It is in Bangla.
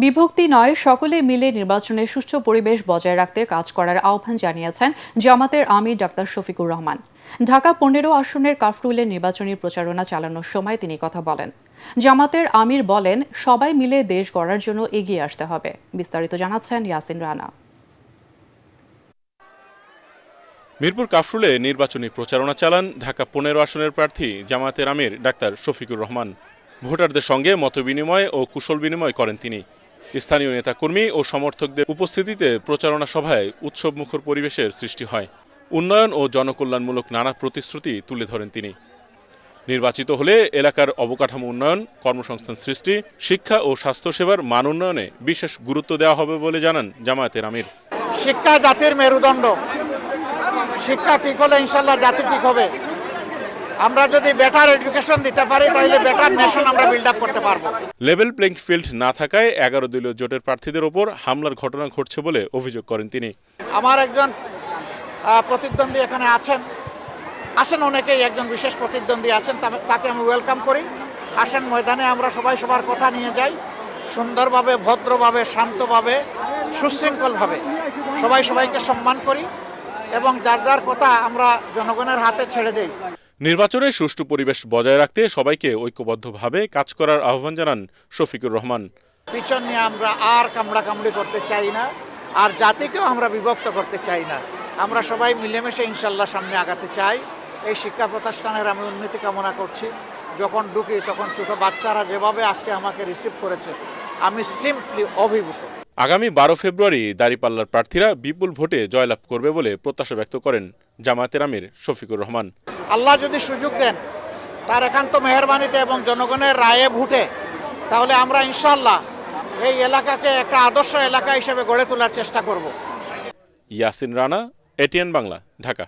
বিভক্তি নয়, সকলে মিলে নির্বাচনে সুষ্ঠু পরিবেশ বজায় রাখতে কাজ করার আহ্বান জানিয়েছেন জামাতের আমির ডাক্তার শফিকুর রহমান। ঢাকা ১৫ আসনের কাফরুলে নির্বাচনী প্রচারণা চালানোর সময় তিনি কথা বলেন। জামাতের আমির বলেন, সবাই মিলে দেশ গড়ার জন্য এগিয়ে আসতে হবে। বিস্তারিত জানাচ্ছেন ইয়াসিন রানা। মিরপুর কাফরুলে নির্বাচনী প্রচারণা চালান ঢাকা ১৫ আসনের প্রার্থী জামায়াতের আমির ডাক্তার শফিকুর রহমান। ভোটারদের সঙ্গে মতবিনিময় ও কুশল বিনিময় করেন তিনি। স্থানীয় নেতাকর্মী ও সমর্থকদের উপস্থিতিতে প্রচারণা সভায় উৎসবমুখর পরিবেশের সৃষ্টি হয়। উন্নয়ন ও জনকল্যাণমূলক নানা প্রতিশ্রুতি তুলে ধরেন তিনি। নির্বাচিত হলে এলাকার অবকাঠামো উন্নয়ন, কর্মসংস্থান সৃষ্টি, শিক্ষা ও স্বাস্থ্যসেবার মান উন্নয়নে বিশেষ গুরুত্ব দেওয়া হবে বলে জানান জামায়াতের আমির। শিক্ষা জাতির মেরুদণ্ড। শিক্ষা ঠিক হলে ইনশাল্লাহ জাতি ঠিক হবে। আমরা যদি বেটার এডুকেশন দিতে পারি তাহলে বেটার নেশন আমরা বিল্ড আপ করতে পারবো। লেভেল প্লেইং ফিল্ড না থাকায় ১১ দলীয় জোটের প্রার্থীদের ওপর হামলার ঘটনা ঘটছে বলে অভিযোগ করেন তিনি। আমার একজন প্রতিদ্বন্দ্বী এখানে আসেন অনেকেই, একজন বিশেষ প্রতিদ্বন্দ্বী আছেন, তাকে আমি ওয়েলকাম করি। আসেন ময়দানে, আমরা সবাই সবার কথা নিয়ে যাই, সুন্দরভাবে, ভদ্রভাবে, শান্তভাবে, সুশৃঙ্খলভাবে সবাই সবাইকে সম্মান করি এবং যার যার কথা আমরা জনগণের হাতে ছেড়ে দেই। নির্বাচনে সুষ্ঠু পরিবেশ বজায় রাখতে সবাইকে ঐক্যবদ্ধভাবে কাজ করার আহ্বান জানান শফিকুর রহমান। পিছন নিয়ে আমরা আর কামড়াকামড়ি করতে চাই না, আর জাতিকেও আমরা বিভক্ত করতে চাই না। আমরা সবাই মিলেমিশে ইনশাল্লাহ সামনে আগাতে চাই। এই শিক্ষা প্রতিষ্ঠানের আমি উন্নতি কামনা করছি। যখন ঢুকি তখন ছোট বাচ্চারা যেভাবে আজকে আমাকে রিসিভ করেছে, আমি সিম্পলি অভিভূত। আগামী ১২ ফেব্রুয়ারি দাঁড়িপাল্লার প্রার্থীরা বিপুল ভোটে জয়লাভ করবে বলে প্রত্যাশা ব্যক্ত করেন জামায়াতের আমির শফিকুর রহমান। আল্লাহ যদি সুযোগ দেন, তার একান্ত মেহেরবানিতে এবং জনগণের রায়ে ভোটে, তাহলে আমরা ইনশাল্লাহ এই এলাকাকে একটা আদর্শ এলাকা হিসেবে গড়ে তোলার চেষ্টা করব। ইয়াসিন রানা, এটিএন বাংলা, ঢাকা।